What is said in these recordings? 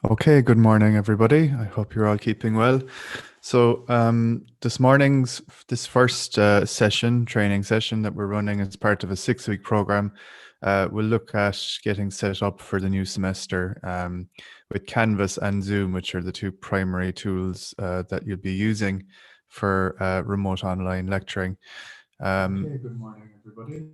Okay, good morning, everybody. I hope you're all keeping well. So, this first training session that we're running as part of a 6-week program, we'll look at getting set up for the new semester with Canvas and Zoom, which are the two primary tools that you'll be using for remote online lecturing. Okay, good morning, everybody.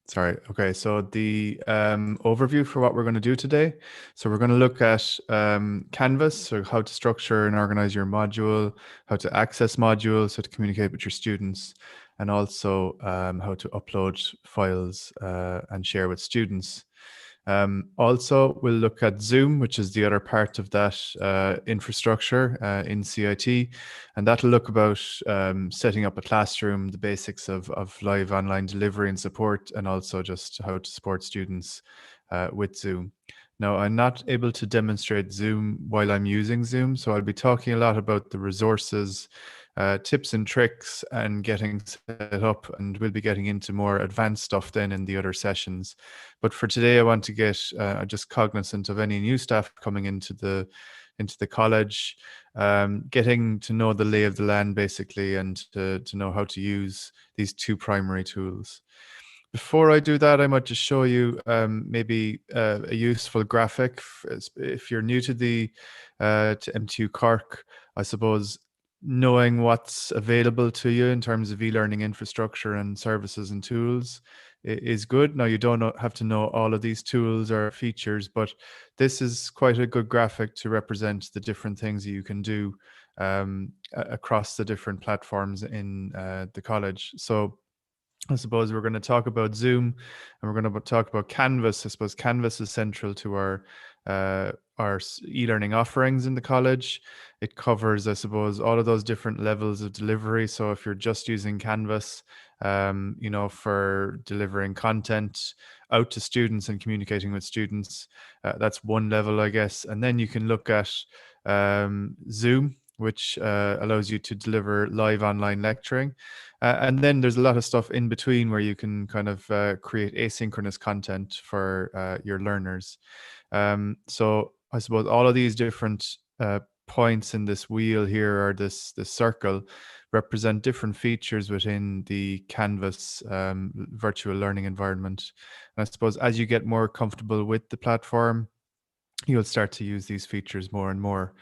Sorry. Okay. So the overview for what we're going to do today. So we're going to look at Canvas, so how to structure and organize your module, how to access modules, how to communicate with your students, and also how to upload files and share with students. Also, we'll look at Zoom, which is the other part of that infrastructure in CIT, and that'll look about setting up a classroom, the basics of live online delivery and support, and also just how to support students with Zoom. Now, I'm not able to demonstrate Zoom while I'm using Zoom, so I'll be talking a lot about the resources, tips and tricks, and getting set up, and we'll be getting into more advanced stuff then in the other sessions. But for today, I want to get just cognizant of any new staff coming into the college, getting to know the lay of the land basically, and to know how to use these two primary tools. Before I do that, I might just show you maybe a useful graphic. If you're new to the to MTU Cork, I suppose knowing what's available to you in terms of e-learning infrastructure and services and tools is good. Now, you don't have to know all of these tools or features, but this is quite a good graphic to represent the different things that you can do across the different platforms in the college. So I suppose we're going to talk about Zoom, and we're going to talk about Canvas. I suppose Canvas is central to our e-learning offerings in the college. It covers, I suppose, all of those different levels of delivery. So if you're just using Canvas, for delivering content out to students and communicating with students, that's one level, I guess. And then you can look at Zoom, which allows you to deliver live online lecturing. And then there's a lot of stuff in between where you can kind of create asynchronous content for your learners. So I suppose all of these different points in this wheel here, or this circle, represent different features within the Canvas virtual learning environment. And I suppose as you get more comfortable with the platform, you'll start to use these features more and more.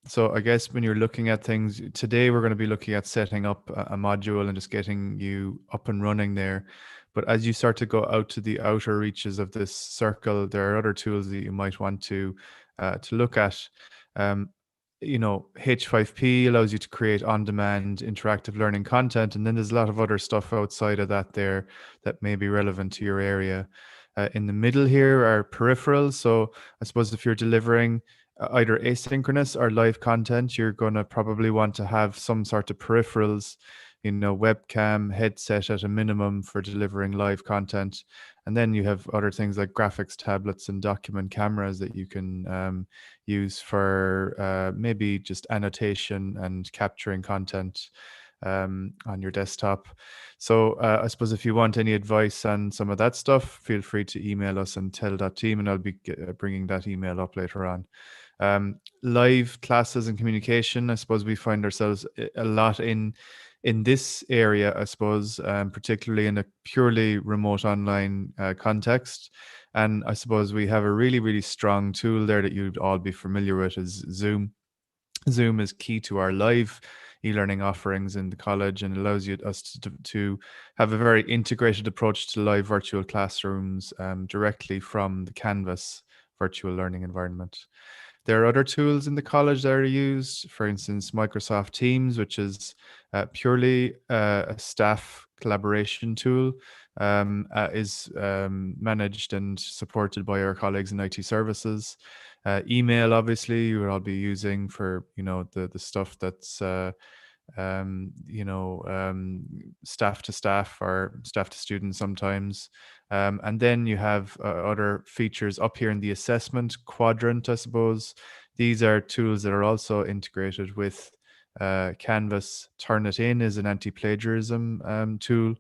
So I guess when you're looking at things today, we're going to be looking at setting up a module and just getting you up and running there. But as you start to go out to the outer reaches of this circle, there are other tools that you might want to look at. Um, H5P allows you to create on-demand interactive learning content, and then there's a lot of other stuff outside of that there that may be relevant to your area. In the middle here are peripherals. So I suppose if you're delivering either asynchronous or live content, you're going to probably want to have some sort of peripherals, webcam, headset at a minimum for delivering live content. And then you have other things like graphics tablets and document cameras that you can use for maybe just annotation and capturing content on your desktop. So I suppose if you want any advice on some of that stuff, feel free to email us and tell that team, and I'll be bringing that email up later on. Live classes and communication, I suppose we find ourselves a lot in this area, I suppose, particularly in a purely remote online context. And I suppose we have a really, really strong tool there that you'd all be familiar with, is Zoom. Zoom is key to our live e-learning offerings in the college, and allows us to have a very integrated approach to live virtual classrooms directly from the Canvas virtual learning environment. There are other tools in the college that are used, for instance, Microsoft Teams, which is purely a staff collaboration tool, is managed and supported by our colleagues in IT services. Email, obviously, you would all be using for the stuff that's staff to staff or staff to students sometimes. And then you have other features up here in the assessment quadrant, I suppose. These are tools that are also integrated with Canvas. Turnitin is an anti-plagiarism tool.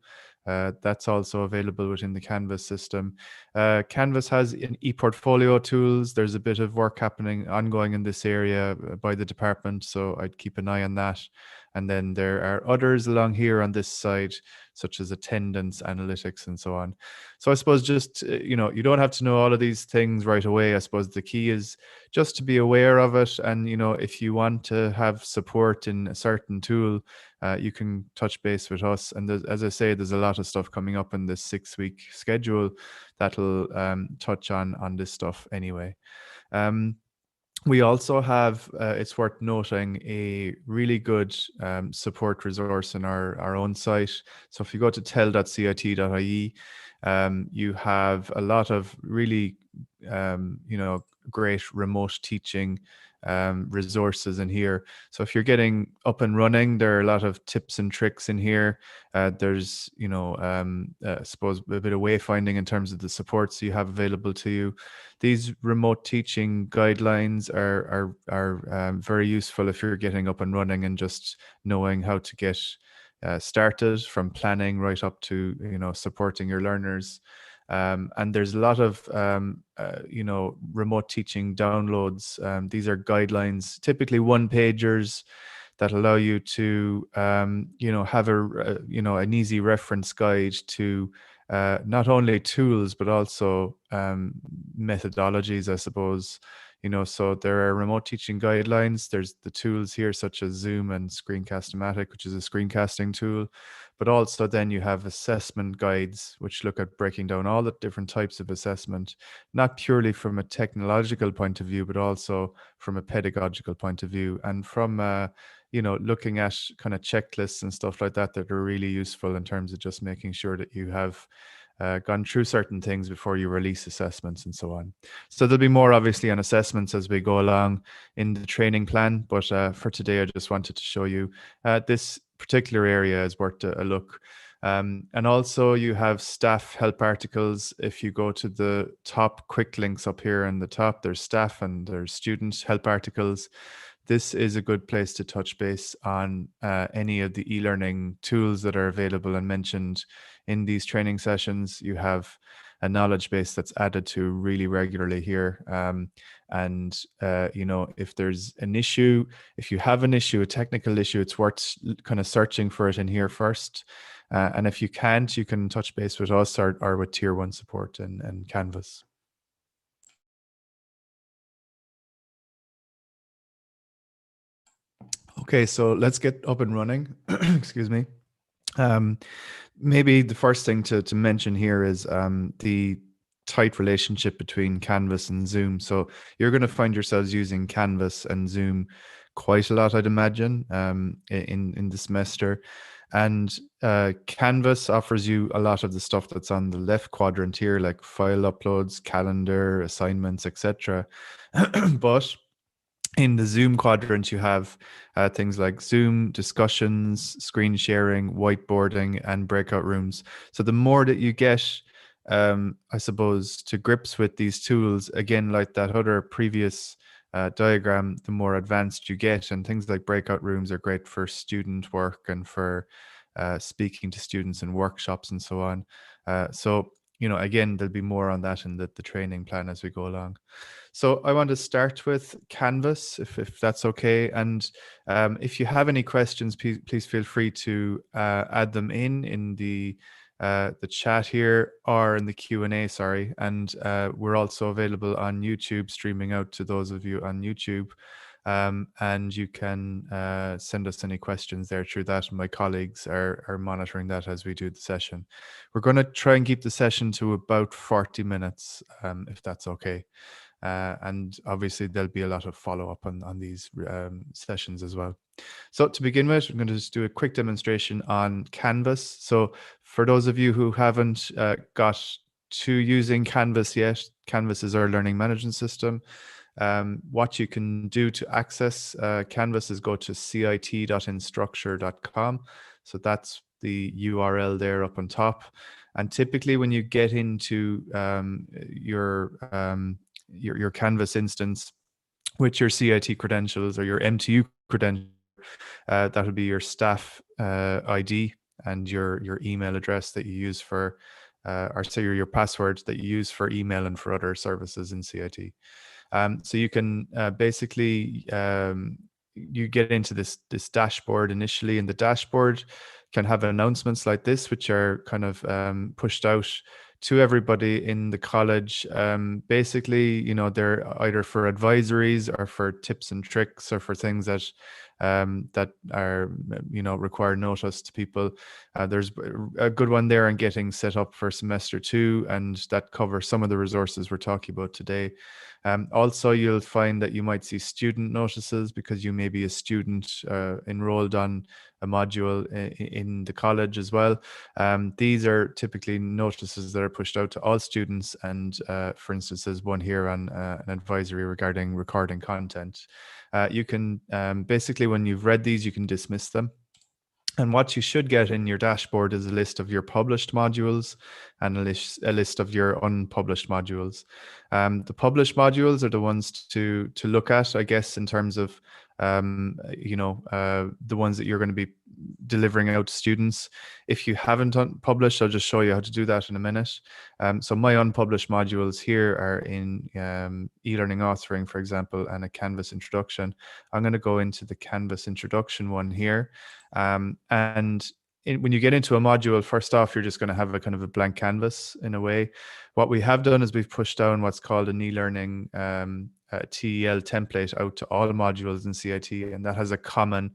That's also available within the Canvas system. Canvas has an e-portfolio tools. There's a bit of work happening ongoing in this area by the department, so I'd keep an eye on that. And then there are others along here on this side, such as attendance, analytics, and so on. So I suppose just, you don't have to know all of these things right away. I suppose the key is just to be aware of it. And, if you want to have support in a certain tool, you can touch base with us. And as I say, there's a lot of stuff coming up in this 6-week schedule that'll touch on this stuff anyway. We also have, it's worth noting, a really good support resource in our own site. So if you go to tell.cit.ie, you have a lot of really, great remote teaching resources in here. So if you're getting up and running, there are a lot of tips and tricks in here. There's, I suppose, a bit of wayfinding in terms of the supports you have available to you. These remote teaching guidelines are very useful if you're getting up and running and just knowing how to get started, from planning right up to supporting your learners. And there's a lot of remote teaching downloads. These are guidelines, typically one pagers, that allow you to have an easy reference guide to not only tools but also methodologies, I suppose. So there are remote teaching guidelines. There's the tools here such as Zoom and Screencast-O-Matic, which is a screencasting tool. But also then you have assessment guides, which look at breaking down all the different types of assessment, not purely from a technological point of view, but also from a pedagogical point of view, and from looking at kind of checklists and stuff like that are really useful in terms of just making sure that you have gone through certain things before you release assessments and so on. So there'll be more obviously on assessments as we go along in the training plan, but for today I just wanted to show you this particular area is worth a look. And also you have staff help articles. If you go to the top quick links up here in the top, there's staff and there's student help articles. This is a good place to touch base on any of the e-learning tools that are available and mentioned in these training sessions. You have a knowledge base that's added to really regularly here. And if there's an issue, if you have an issue, a technical issue, it's worth kind of searching for it in here first. And if you can't, you can touch base with us or with Tier 1 support and Canvas. Okay, so let's get up and running. Excuse me. Maybe the first thing to mention here is the tight relationship between Canvas and Zoom. So you're going to find yourselves using Canvas and Zoom quite a lot, I'd imagine, in the semester. And Canvas offers you a lot of the stuff that's on the left quadrant here, like file uploads, calendar, assignments, etc. But in the Zoom quadrant, you have things like Zoom discussions, screen sharing, whiteboarding, and breakout rooms. So the more that you get, I suppose, to grips with these tools, again, like that other previous diagram, the more advanced you get. And things like breakout rooms are great for student work and for speaking to students in workshops and so on. So, again, there'll be more on that in the training plan as we go along. So I want to start with Canvas, if that's okay. And if you have any questions, please feel free to add them in the chat here, or in the Q&A, sorry. And we're also available on YouTube, streaming out to those of you on YouTube. And you can send us any questions there through that. And my colleagues are monitoring that as we do the session. We're going to try and keep the session to about 40 minutes, if that's okay. And obviously there'll be a lot of follow-up on these sessions as well. So to begin with, I'm going to just do a quick demonstration on Canvas. So for those of you who haven't got to using Canvas yet, Canvas is our learning management system. What you can do to access Canvas is go to cit.instructure.com. So that's the URL there up on top. And typically when you get into your Canvas instance with your CIT credentials or your MTU credentials, that would be your staff ID. and your email address that you use for, or say your password that you use for email and for other services in CIT. So you can basically you get into this dashboard initially, and the dashboard can have announcements like this, which are kind of pushed out to everybody in the college. Basically, they're either for advisories or for tips and tricks or for things that that are require notice to people. There's a good one there on getting set up for semester 2, and that covers some of the resources we're talking about today. Also, you'll find that you might see student notices because you may be a student enrolled on a module in the college as well. These are typically notices that are pushed out to all students, and for instance, there's one here on an advisory regarding recording content. You can basically, when you've read these, you can dismiss them. And what you should get in your dashboard is a list of your published modules and a list of your unpublished modules. The published modules are the ones to look at, I guess, in terms of the ones that you're going to be delivering out to students. If you haven't published, I'll just show you how to do that in a minute. So my unpublished modules here are in e-learning authoring, for example, and a Canvas introduction. I'm going to go into the Canvas introduction one here. And when you get into a module, first off, you're just going to have a kind of a blank canvas in a way. What we have done is we've pushed down what's called an e-learning TEL template out to all modules in CIT, and that has a common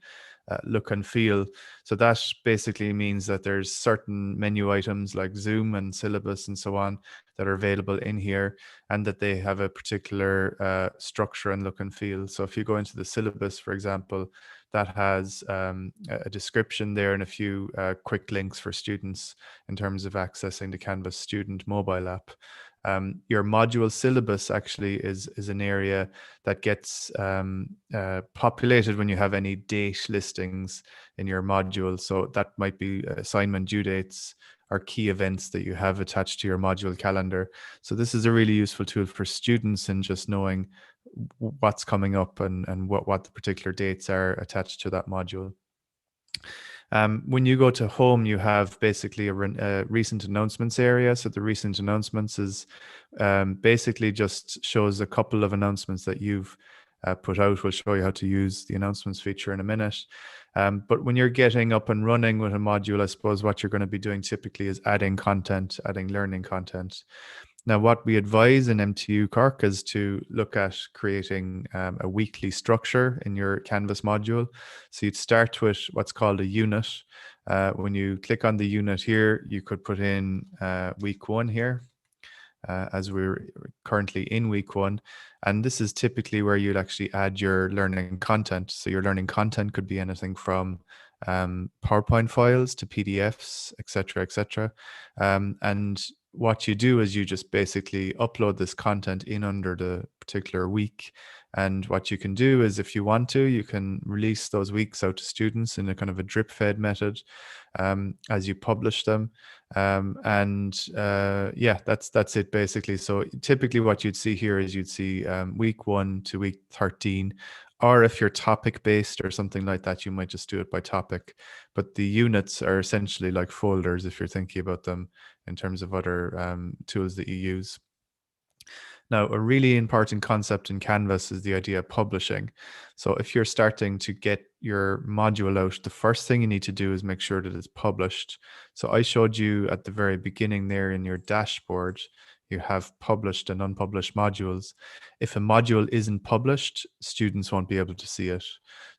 look and feel. So that basically means that there's certain menu items like Zoom and Syllabus and so on that are available in here, and that they have a particular structure and look and feel. So if you go into the Syllabus, for example, that has a description there and a few quick links for students in terms of accessing the Canvas student mobile app. Your module syllabus actually is an area that gets populated when you have any date listings in your module. So that might be assignment due dates or key events that you have attached to your module calendar. So this is a really useful tool for students in just knowing what's coming up and what the particular dates are attached to that module. When you go to home, you have basically a recent announcements area. So the recent announcements is basically just shows a couple of announcements that you've put out. We'll show you how to use the announcements feature in a minute. But when you're getting up and running with a module, I suppose what you're going to be doing typically is adding content, adding learning content. Now, what we advise in MTU Cork is to look at creating a weekly structure in your Canvas module. So you'd start with what's called a unit. When you click on the unit here, you could put in week 1 here, as we're currently in week 1. And this is typically where you'd actually add your learning content. So your learning content could be anything from PowerPoint files to PDFs, etc., etc. And what you do is you just basically upload this content in under the particular week. And what you can do is, if you want to, you can release those weeks out to students in a kind of a drip fed method as you publish them. Yeah, that's it basically. So typically what you'd see here is you'd see week 1 to week 13. Or if you're topic based or something like that, you might just do it by topic. But the units are essentially like folders if you're thinking about them in terms of other tools that you use. Now, a really important concept in Canvas is the idea of publishing. So if you're starting to get your module out, the first thing you need to do is make sure that it's published. So I showed you at the very beginning there in your dashboard, you have published and unpublished modules. If a module isn't published, students won't be able to see it.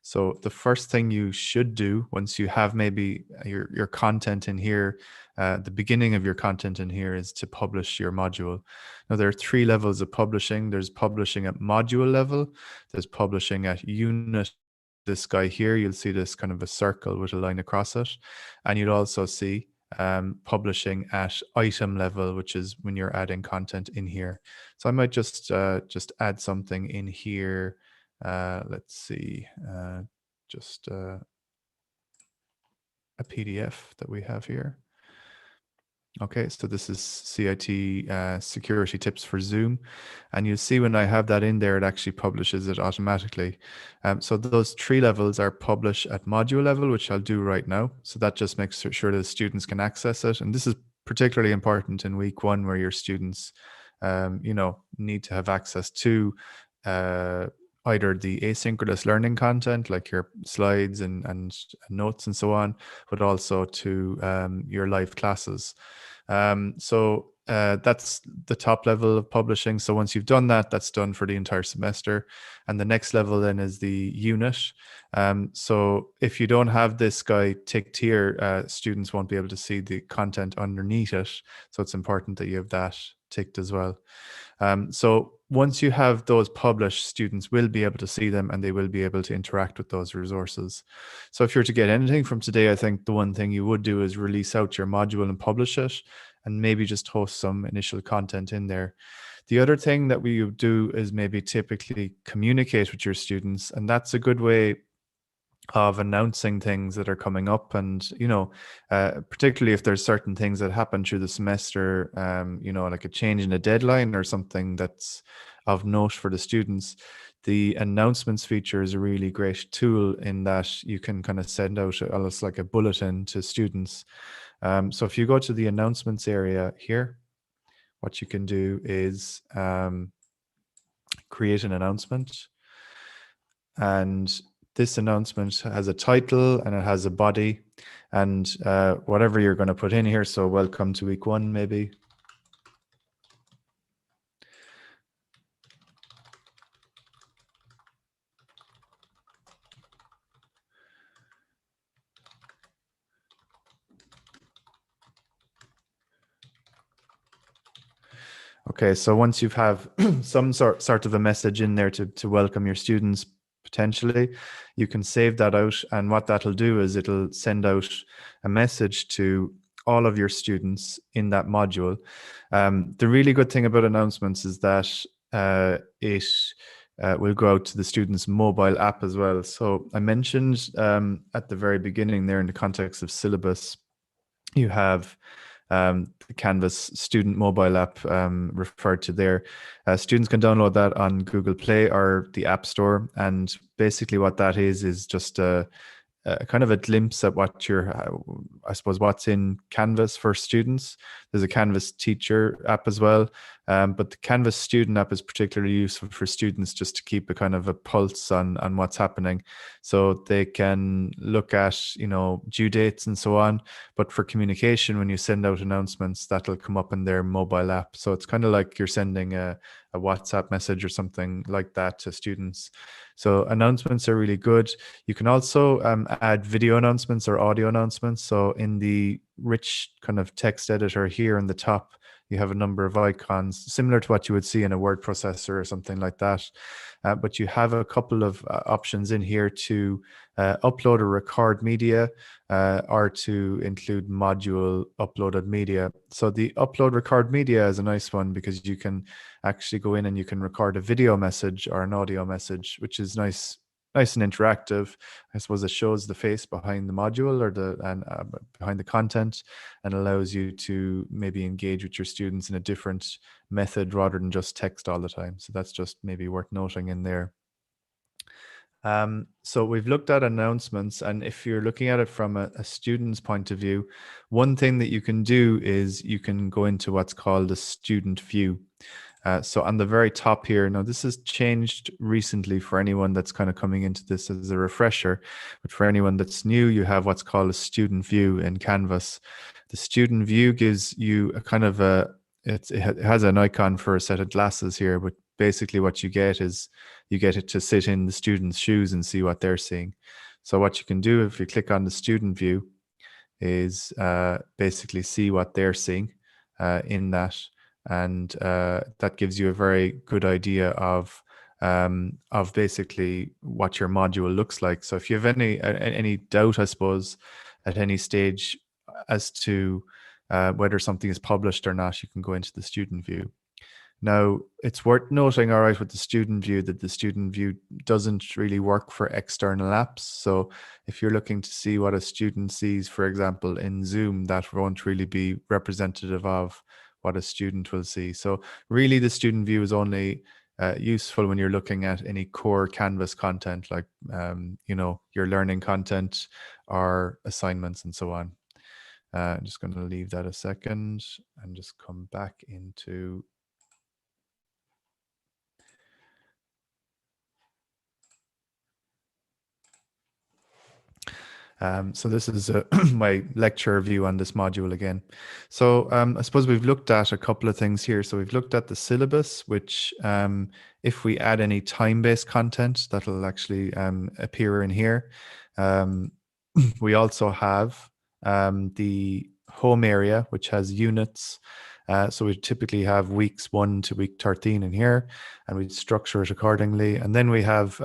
So the first thing you should do once you have maybe your content in here, the beginning of your content in here, is to publish your module. Now, there are 3 levels of publishing. There's publishing at module level. There's publishing at unit. This guy here, you'll see this kind of a circle with a line across it. And you'll also see publishing at item level, which is when you're adding content in here. So I might just add something in here. Let's see, just a PDF that we have here. Okay, so this is CIT security tips for Zoom. And you'll see when I have that in there, it actually publishes it automatically. So those 3 levels are publish at module level, which I'll do right now. So that just makes sure that students can access it. And this is particularly important in week 1 where your students, need to have access to uh, either the asynchronous learning content, like your slides and notes and so on, but also to your live classes. So that's the top level of publishing. So once you've done that, that's done for the entire semester. And the next level then is the unit. So if you don't have this guy ticked here, students won't be able to see the content underneath it. So it's important that you have that ticked as well. So once you have those published, students will be able to see them and they will be able to interact with those resources. So if you're to get anything from today, I think the one thing you would do is release out your module and publish it, and maybe just host some initial content in there. The other thing that we would do is maybe typically communicate with your students, and that's a good way of announcing things that are coming up. And particularly if there's certain things that happen through the semester, like a change in a deadline or something that's of note for the students, the announcements feature is a really great tool in that you can kind of send out almost like a bulletin to students. So if you go to the announcements area here, what you can do is create an announcement. And this announcement has a title and it has a body and whatever you're going to put in here. So welcome to week 1, maybe. Okay, so once you have some sort of a message in there to welcome your students, potentially, you can save that out. And what that'll do is it'll send out a message to all of your students in that module. The really good thing about announcements is that it will go out to the students' mobile app as well. So I mentioned at the very beginning there in the context of syllabus, you have the Canvas student mobile app referred to there. Students can download that on Google Play or the App Store. And basically what that is just a kind of a glimpse at what I suppose, what's in Canvas for students. There's a Canvas teacher app as well. But the Canvas student app is particularly useful for students just to keep a kind of a pulse on what's happening. So they can look at, due dates and so on. But for communication, when you send out announcements, that'll come up in their mobile app. So it's kind of like you're sending a WhatsApp message or something like that to students. So announcements are really good. You can also add video announcements or audio announcements. So in the rich kind of text editor here in the top, you have a number of icons similar to what you would see in a word processor or something like that. But you have a couple of options in here to upload or record media or to include module uploaded media. So the upload record media is a nice one because you can actually go in and you can record a video message or an audio message, which is nice and interactive. I suppose it shows the face behind the module or behind the content, and allows you to maybe engage with your students in a different method rather than just text all the time. So that's just maybe worth noting in there. So we've looked at announcements, and if you're looking at it from a student's point of view, one thing that you can do is you can go into what's called a student view. So on the very top here, now this has changed recently for anyone that's kind of coming into this as a refresher, but for anyone that's new, you have what's called a student view in Canvas. The student view gives you a kind of it has an icon for a set of glasses here, but basically what you get is you get it to sit in the student's shoes and see what they're seeing. So what you can do if you click on the student view is basically see what they're seeing in that. And that gives you a very good idea of basically what your module looks like. So if you have any doubt, I suppose, at any stage as to whether something is published or not, you can go into the student view. Now, it's worth noting, all right, with the student view that the student view doesn't really work for external apps. So if you're looking to see what a student sees, for example, in Zoom, that won't really be representative of what a student will see. So really the student view is only useful when you're looking at any core Canvas content, like, your learning content or assignments and so on. I'm just going to leave that a second and just come back into so this is my lecture view on this module again. So I suppose we've looked at a couple of things here. So we've looked at the syllabus, which if we add any time-based content, that'll actually appear in here. We also have the home area, which has units. So we typically have weeks 1 to week 13 in here, and we structure it accordingly. And then we have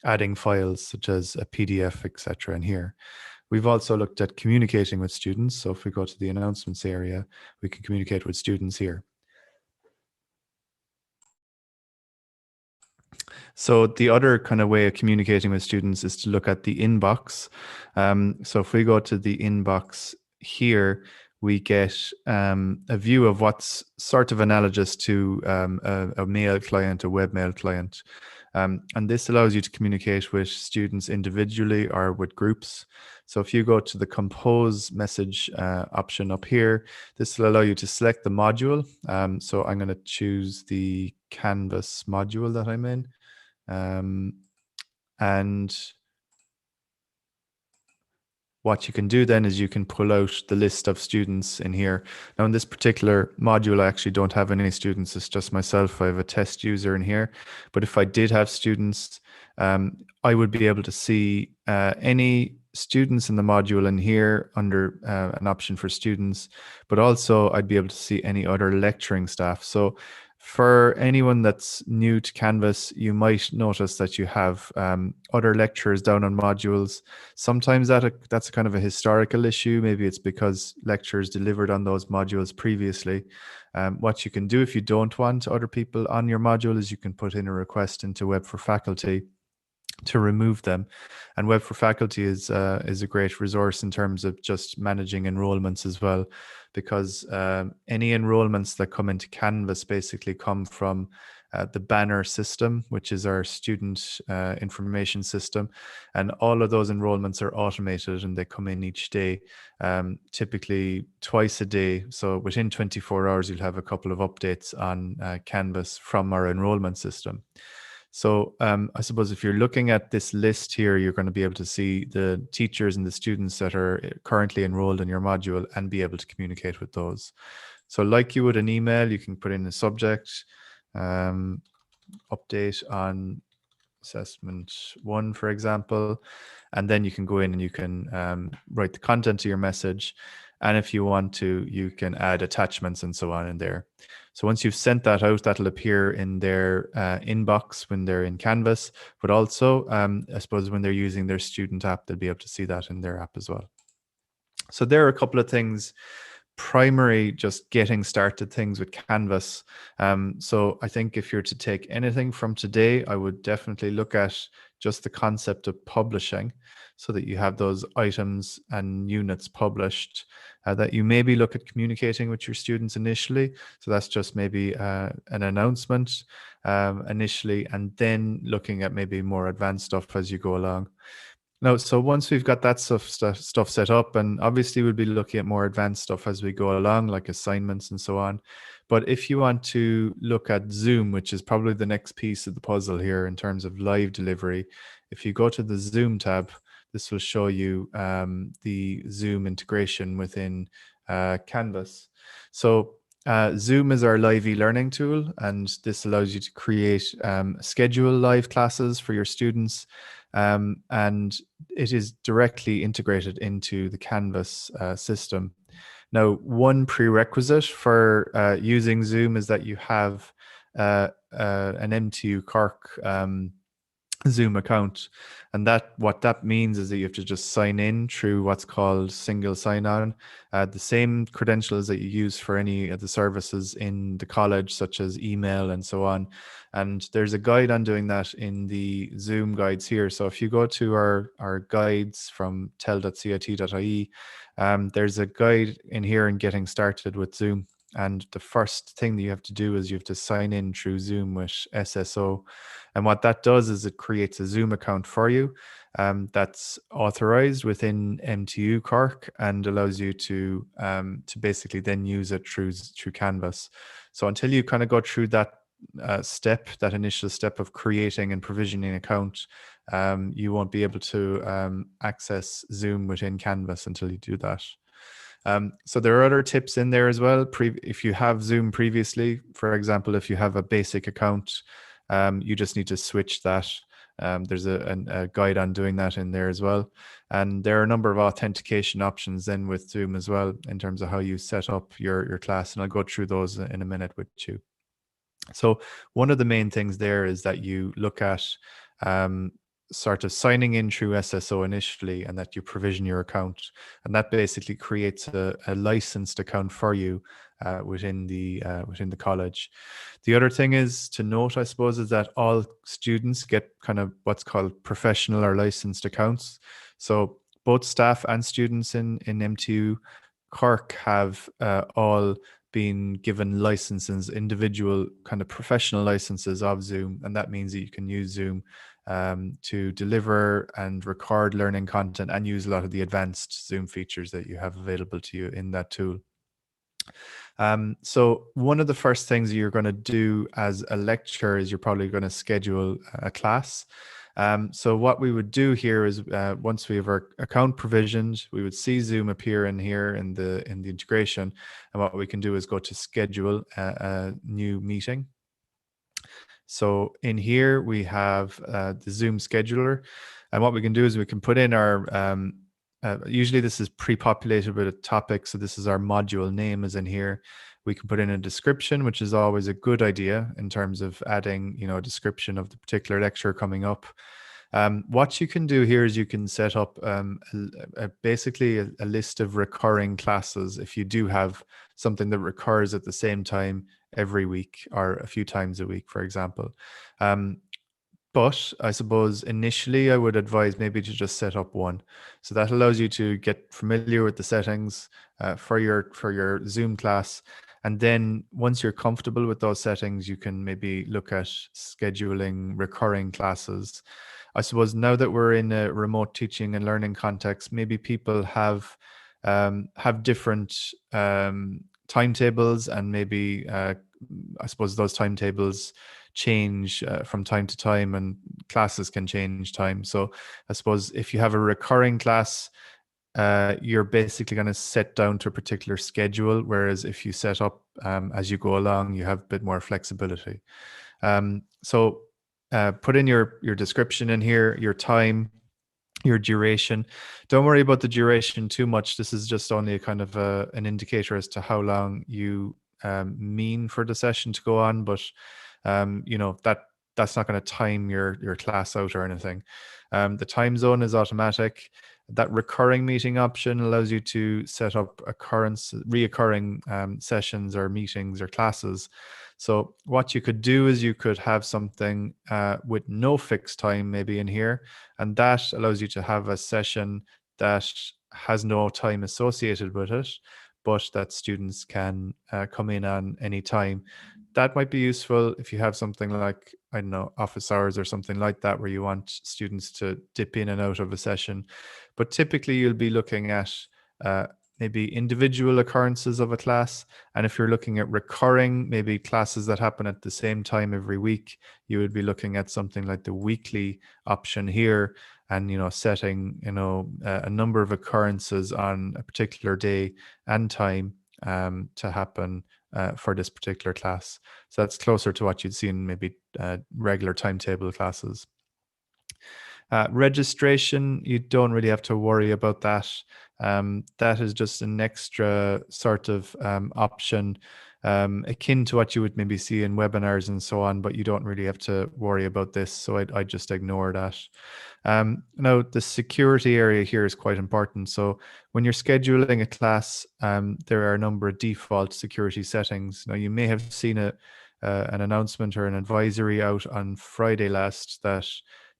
adding files such as a PDF, etc. in here. We've also looked at communicating with students. So if we go to the announcements area, we can communicate with students here. So the other kind of way of communicating with students is to look at the inbox. So if we go to the inbox here, we get a view of what's sort of analogous to a mail client, a webmail client. And this allows you to communicate with students individually or with groups. So if you go to the compose message option up here, this will allow you to select the module. So I'm going to choose the Canvas module that I'm in. And what you can do then is you can pull out the list of students in here. Now in this particular module, I actually don't have any students. It's just myself. I have a test user in here. But if I did have students, I would be able to see any students in the module in here under an option for students, but also I'd be able to see any other lecturing staff. So for anyone that's new to Canvas, you might notice that you have other lecturers down on modules. Sometimes that's a kind of a historical issue. Maybe it's because lecturers delivered on those modules previously. What you can do if you don't want other people on your module is you can put in a request into Web for Faculty to remove them. And Web for Faculty is a great resource in terms of just managing enrollments as well, because any enrollments that come into Canvas basically come from the banner system, which is our student information system. And all of those enrollments are automated and they come in each day, typically twice a day. So within 24 hours, you'll have a couple of updates on Canvas from our enrollment system. So I suppose if you're looking at this list here, you're going to be able to see the teachers and the students that are currently enrolled in your module and be able to communicate with those. So like you would an email, you can put in a subject, update on assessment 1, for example, and then you can go in and you can write the content to your message. And if you want to, you can add attachments and so on in there. So once you've sent that out, that'll appear in their inbox when they're in Canvas, but also I suppose when they're using their student app, they'll be able to see that in their app as well. So there are a couple of things, primary just getting started things with Canvas. So I think if you're to take anything from today, I would definitely look at just the concept of publishing so that you have those items and units published, that you maybe look at communicating with your students initially. So that's just maybe an announcement initially, and then looking at maybe more advanced stuff as you go along. No, so once we've got that stuff set up, and obviously we'll be looking at more advanced stuff as we go along, like assignments and so on. But if you want to look at Zoom, which is probably the next piece of the puzzle here in terms of live delivery, if you go to the Zoom tab, this will show you the Zoom integration within Canvas. So Zoom is our live e-learning tool, and this allows you to create schedule live classes for your students. And it is directly integrated into the Canvas system. Now, one prerequisite for using Zoom is that you have an MTU Cork Zoom account. And that what that means is that you have to just sign in through what's called single sign-on, the same credentials that you use for any of the services in the college, such as email and so on. And there's a guide on doing that in the Zoom guides here. So if you go to our guides from tel.cit.ie, there's a guide in here in getting started with Zoom. And the first thing that you have to do is you have to sign in through Zoom with SSO. And what that does is it creates a Zoom account for you, that's authorized within MTU Cork and allows you to basically then use it through Canvas. So until you kind of go through that that initial step of creating and provisioning an account, you won't be able to access Zoom within Canvas until you do that. So there are other tips in there as well. If you have Zoom previously, for example, if you have a basic account, you just need to switch that. There's a guide on doing that in there as well. And there are a number of authentication options then with Zoom as well in terms of how you set up your class. And I'll go through those in a minute with you. So one of the main things there is that you look at sort of signing in through SSO initially, and that you provision your account, and that basically creates a licensed account for you within the college. The other thing is to note, I suppose, is that all students get kind of what's called professional or licensed accounts. So both staff and students in MTU Cork have all been given licenses, individual kind of professional licenses of Zoom, and that means that you can use Zoom to deliver and record learning content and use a lot of the advanced Zoom features that you have available to you in that tool. So one of the first things you're going to do as a lecturer is you're probably going to schedule a class. So what we would do here is once we have our account provisioned, we would see Zoom appear in here in the integration, and what we can do is go to schedule a new meeting. So in here we have the Zoom scheduler, and what we can do is we can put in our usually this is pre-populated with a topic, so this is our module name is in here. We can put in a description, which is always a good idea in terms of adding, a description of the particular lecture coming up. What you can do here is you can set up basically a list of recurring classes if you do have something that recurs at the same time every week or a few times a week, for example. But I suppose initially I would advise maybe to just set up one. So that allows you to get familiar with the settings for your Zoom class. And then once you're comfortable with those settings, you can maybe look at scheduling recurring classes. I suppose now that we're in a remote teaching and learning context, maybe people have different timetables, and maybe I suppose those timetables change from time to time, and classes can change time. So I suppose if you have a recurring class, you're basically going to set down to a particular schedule, whereas if you set up as you go along, you have a bit more flexibility. So put in your description in here, your time, your duration. Don't worry about the duration too much. This is just only a kind of an indicator as to how long you mean for the session to go on, but that's not going to time your class out or anything. The time zone is automatic. That recurring meeting option allows you to set up reoccurring sessions or meetings or classes. So what you could do is you could have something with no fixed time maybe in here, and that allows you to have a session that has no time associated with it, but that students can come in on any time. That might be useful if you have something like, I don't know, office hours or something like that, where you want students to dip in and out of a session. But typically you'll be looking at maybe individual occurrences of a class. And if you're looking at recurring, maybe classes that happen at the same time every week, you would be looking at something like the weekly option here, and setting a number of occurrences on a particular day and time to happen for this particular class. So that's closer to what you'd see in maybe regular timetable classes. Registration, you don't really have to worry about that. That is just an extra sort of option, akin to what you would maybe see in webinars and so on, but you don't really have to worry about this. So I just ignore that. Now, the security area here is quite important. So when you're scheduling a class, there are a number of default security settings. Now, you may have seen an announcement or an advisory out on Friday last that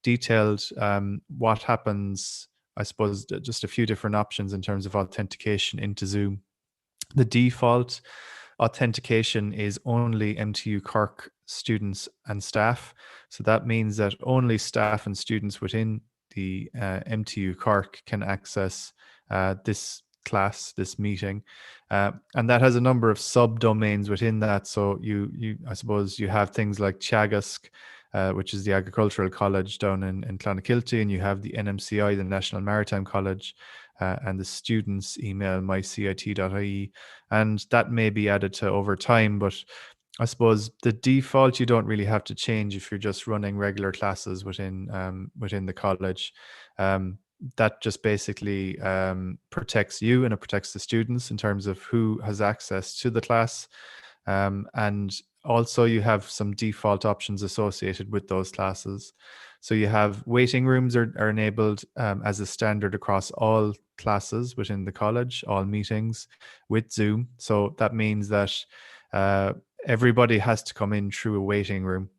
detailed what happens, I suppose, just a few different options in terms of authentication into Zoom. The default authentication is only MTU Cork students and staff. So that means that only staff and students within the MTU Cork can access this class, this meeting. And that has a number of subdomains within that. So I suppose you have things like Teagasc, which is the Agricultural College down in Clonakilty, and you have the NMCI, the National Maritime College, and the students' email, mycit.ie. And that may be added to over time, but I suppose the default you don't really have to change if you're just running regular classes within the college. That just basically protects you and it protects the students in terms of who has access to the class. And also you have some default options associated with those classes. So you have waiting rooms are enabled as a standard across all classes within the college, all meetings with Zoom. So that means that everybody has to come in through a waiting room.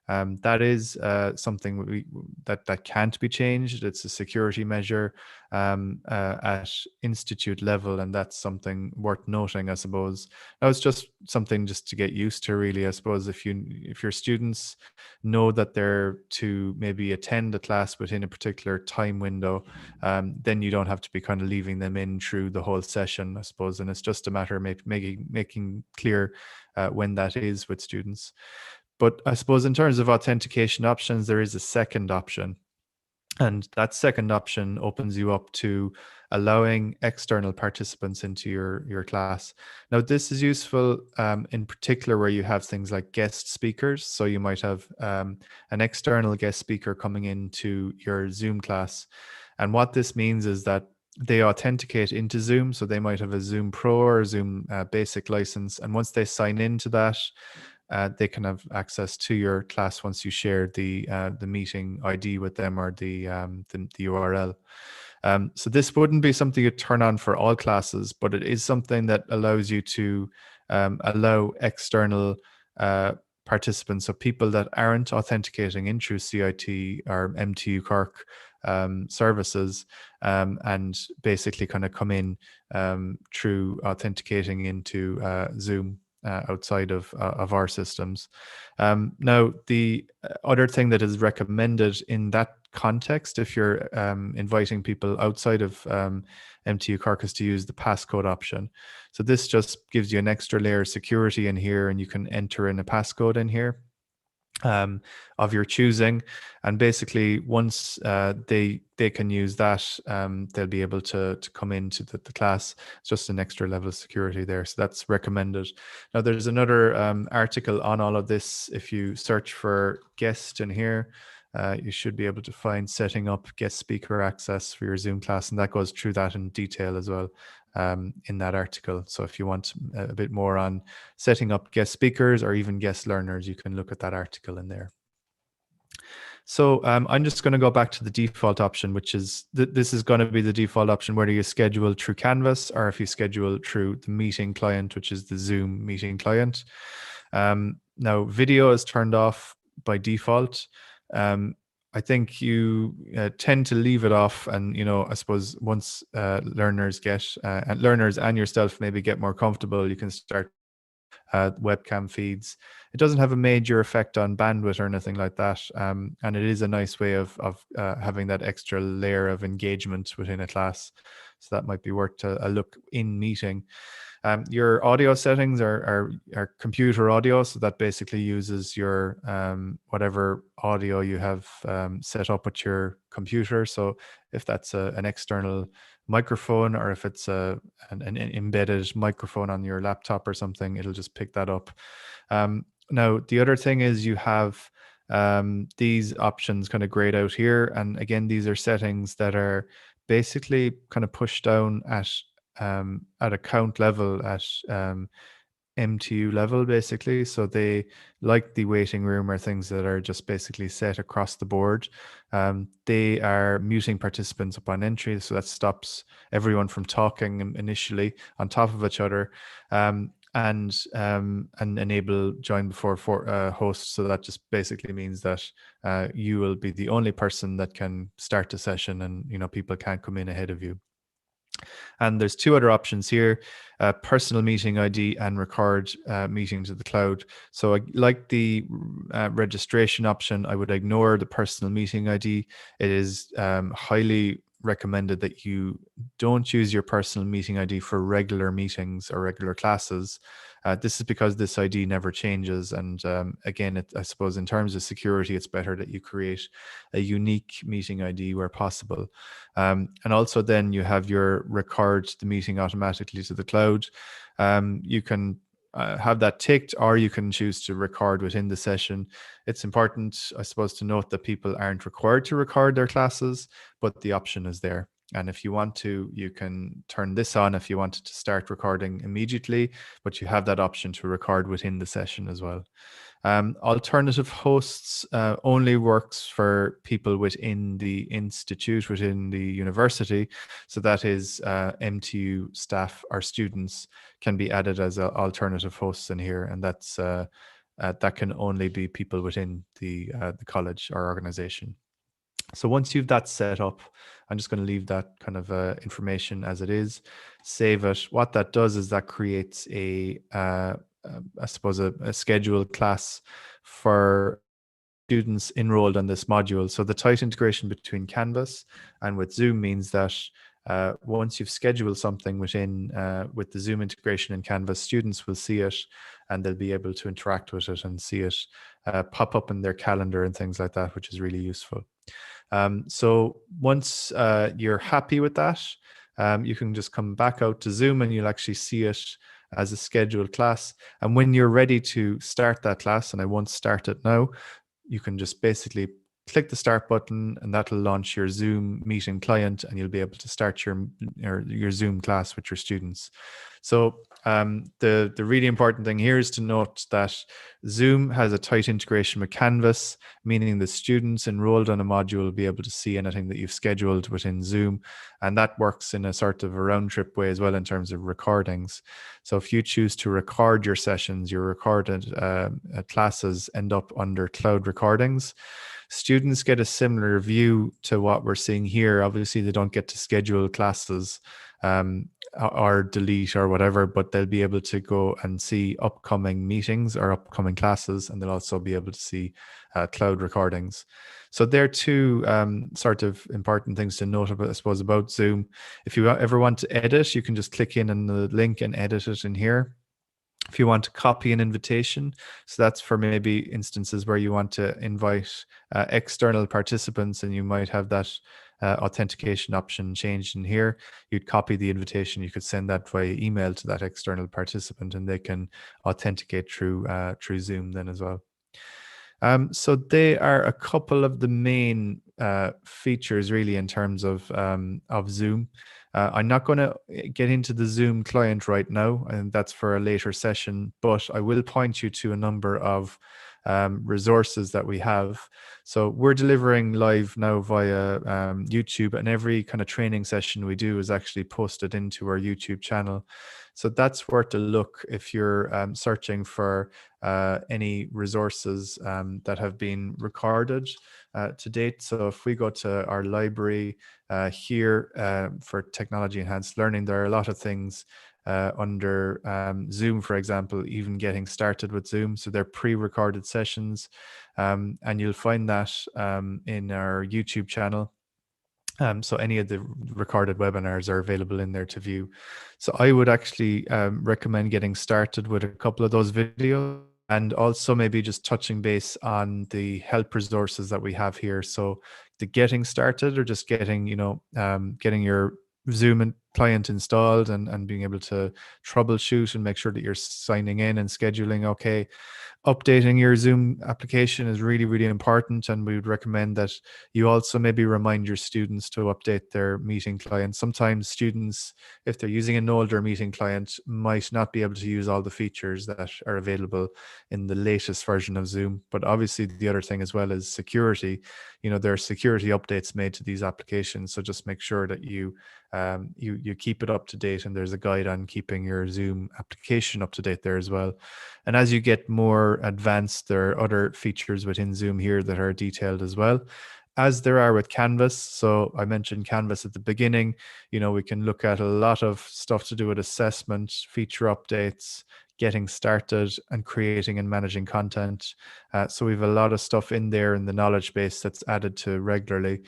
That is something that can't be changed. It's a security measure at institute level, and that's something worth noting, I suppose. Now, it's just something just to get used to, really. I suppose if your students know that they're to maybe attend a class within a particular time window, then you don't have to be kind of leaving them in through the whole session, I suppose. And it's just a matter of making clear when that is with students. But I suppose in terms of authentication options, there is a second option. And that second option opens you up to allowing external participants into your class. Now, this is useful in particular where you have things like guest speakers. So you might have an external guest speaker coming into your Zoom class. And what this means is that they authenticate into Zoom. So they might have a Zoom Pro or Zoom Basic license. And once they sign into that, they can have access to your class once you share the meeting ID with them or the URL. So this wouldn't be something you turn on for all classes, but it is something that allows you to allow external participants, so people that aren't authenticating in through CIT or MTU Cork services, and basically kind of come in through authenticating into Zoom. Outside of our systems. Now, the other thing that is recommended in that context, if you're inviting people outside of MTU Cork, is to use the passcode option. So this just gives you an extra layer of security in here, and you can enter in a passcode in here of your choosing, and basically once they can use that, they'll be able to come into the class. It's just an extra level of security there, so that's recommended. Now, there's another article on all of this. If you search for guest in here, you should be able to find setting up guest speaker access for your Zoom class, and that goes through that in detail as well in that article. So if you want a bit more on setting up guest speakers or even guest learners, you can look at that article in there. So I'm just going to go back to the default option, which is this is going to be the default option whether you schedule through Canvas or if you schedule through the meeting client, which is the Zoom meeting client. Now, video is turned off by default. I think you tend to leave it off, and I suppose once learners and yourself maybe get more comfortable, you can start webcam feeds. It doesn't have a major effect on bandwidth or anything like that, and it is a nice way of having that extra layer of engagement within a class. So that might be worth a look in meeting. Your audio settings are computer audio, so that basically uses your whatever audio you have set up with your computer. So if that's an external microphone, or if it's an embedded microphone on your laptop or something, it'll just pick that up. Now, the other thing is you have these options kind of grayed out here, and again, these are settings that are basically kind of push down at account level, at MTU level, basically. So they, like the waiting room, are things that are just basically set across the board. They are muting participants upon entry, so that stops everyone from talking initially on top of each other, and enable join before hosts. So that just basically means that you will be the only person that can start the session, and people can't come in ahead of you. And there's two other options here: personal meeting ID and record meeting to the cloud. So like the registration option, I would ignore the personal meeting ID. It is highly recommended that you don't use your personal meeting ID for regular meetings or regular classes. This is because this ID never changes. And again, I suppose in terms of security, it's better that you create a unique meeting ID where possible. And also then you have your record the meeting automatically to the cloud. You can have that ticked, or you can choose to record within the session. It's important, I suppose, to note that people aren't required to record their classes, but the option is there. And if you want to, you can turn this on if you wanted to start recording immediately, but you have that option to record within the session as well. Alternative hosts only works for people within the institute, within the university. So that is MTU staff or students can be added as alternative hosts in here, and that's that can only be people within the college or organization. So once you've that set up, I'm just going to leave that kind of information as it is, save it. What that does is that creates I suppose, a scheduled class for students enrolled on this module. So the tight integration between Canvas and with Zoom means that once you've scheduled something within with the Zoom integration in Canvas, students will see it and they'll be able to interact with it and see it pop up in their calendar and things like that, which is really useful. So once you're happy with that, you can just come back out to Zoom and you'll actually see it as a scheduled class. And when you're ready to start that class, and I won't start it now, you can just basically click the start button and that'll launch your Zoom meeting client, and you'll be able to start your Zoom class with your students. So the really important thing here is to note that Zoom has a tight integration with Canvas, meaning the students enrolled on a module will be able to see anything that you've scheduled within Zoom. And that works in a sort of a round trip way as well in terms of recordings. So if you choose to record your sessions, your recorded classes end up under cloud recordings. Students get a similar view to what we're seeing here. Obviously, they don't get to schedule classes or delete or whatever, but they'll be able to go and see upcoming meetings or upcoming classes, and they'll also be able to see cloud recordings. So there are two sort of important things to note about, I suppose, about Zoom. If you ever want to edit, you can just click in on the link and edit it in here. If you want to copy an invitation, so that's for maybe instances where you want to invite external participants and you might have that authentication option changed in here. You'd copy the invitation, you could send that via email to that external participant and they can authenticate through Zoom then as well. So they are a couple of the main features really in terms of Zoom. I'm not going to get into the Zoom client right now, and that's for a later session, but I will point you to a number of resources that we have. So we're delivering live now via YouTube, and every kind of training session we do is actually posted into our YouTube channel. So that's worth a look if you're searching for any resources that have been recorded to date. So if we go to our library here for technology enhanced learning, there are a lot of things under Zoom, for example, even getting started with Zoom. So they're pre-recorded sessions, and you'll find that in our YouTube channel. So any of the recorded webinars are available in there to view. So I would actually recommend getting started with a couple of those videos, and also maybe just touching base on the help resources that we have here. So the getting started, or just getting, getting your Zoom client installed and being able to troubleshoot and make sure that you're signing in and scheduling okay. Updating your Zoom application is really, really important, and we would recommend that you also maybe remind your students to update their meeting client. Sometimes students, if they're using an older meeting client, might not be able to use all the features that are available in the latest version of Zoom. But obviously the other thing as well is security. There are security updates made to these applications, so just make sure that you keep it up to date, and there's a guide on keeping your Zoom application up to date there as well. And as you get more advanced, there are other features within Zoom here that are detailed as well, as there are with Canvas. So I mentioned Canvas at the beginning. We can look at a lot of stuff to do with assessment, feature updates, getting started, and creating and managing content. So we have a lot of stuff in there in the knowledge base that's added to regularly.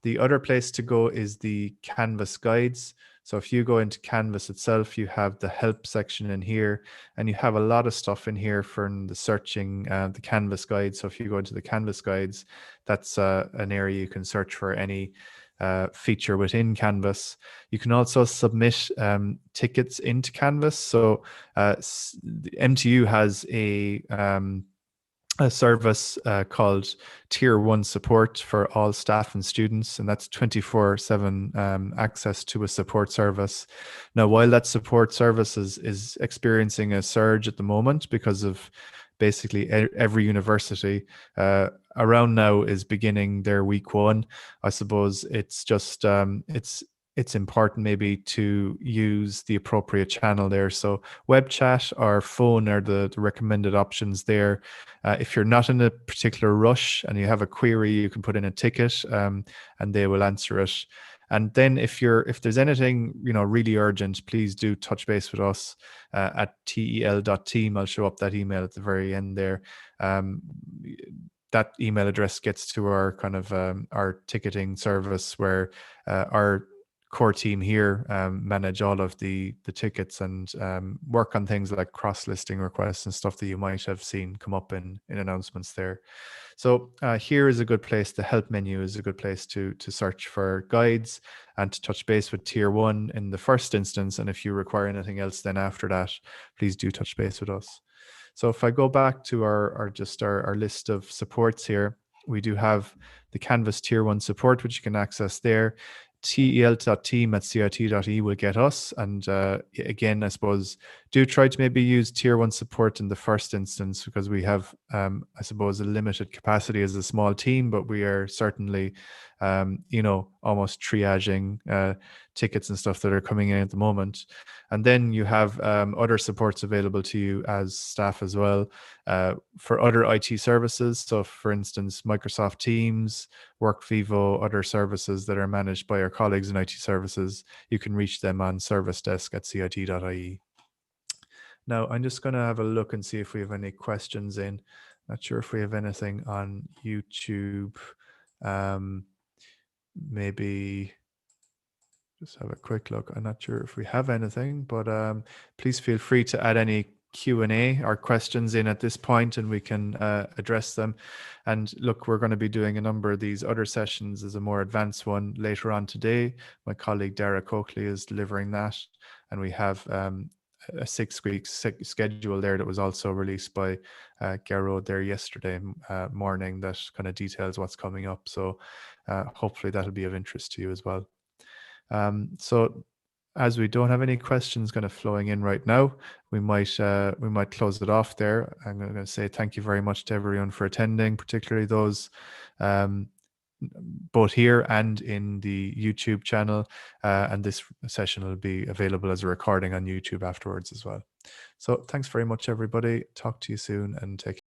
The other place to go is the Canvas guides. So if you go into Canvas itself, you have the help section in here, and you have a lot of stuff in here for the searching the Canvas guides. So if you go into the Canvas guides, that's an area you can search for any feature within Canvas. You can also submit tickets into Canvas. So MTU has a service called Tier 1 support for all staff and students, and that's 24/7 access to a support service. Now, while that support service is experiencing a surge at the moment because of basically every university around now is beginning their week one, I suppose it's just it's important maybe to use the appropriate channel there. So web chat or phone are the recommended options there. If you're not in a particular rush and you have a query, you can put in a ticket and they will answer it. And then if there's anything really urgent, please do touch base with us at tel.team. I'll show up that email at the very end there. That email address gets to our kind of our ticketing service where our core team here manage all of the tickets and work on things like cross-listing requests and stuff that you might have seen come up in announcements there. So here is a good place. The help menu is a good place to search for guides and to touch base with Tier 1 in the first instance. And if you require anything else then after that, please do touch base with us. So if I go back to our list of supports here, we do have the Canvas Tier 1 support, which you can access there. tel.team@cit.e will get us. And again, I suppose, do try to maybe use Tier 1 support in the first instance, because we have, I suppose, a limited capacity as a small team, but we are certainly, almost triaging tickets and stuff that are coming in at the moment. And then you have other supports available to you as staff as well for other IT services. So for instance, Microsoft Teams, WorkVivo, other services that are managed by our colleagues in IT services, you can reach them on servicedesk@cit.ie. Now, I'm just going to have a look and see if we have any questions in. Not sure if we have anything on YouTube. Maybe just have a quick look. I'm not sure if we have anything, but please feel free to add any Q&A or questions in at this point, and we can address them. And look, we're going to be doing a number of these other sessions as a more advanced one later on today. My colleague Dara Coakley is delivering that, and we have a 6-week schedule there that was also released by Garo there yesterday morning that kind of details what's coming up. So hopefully that'll be of interest to you as well. So as we don't have any questions kind of flowing in right now, we might close it off there. I'm going to say thank you very much to everyone for attending, particularly those both here and in the YouTube channel. And this session will be available as a recording on YouTube afterwards as well. So thanks very much, everybody. Talk to you soon and take care.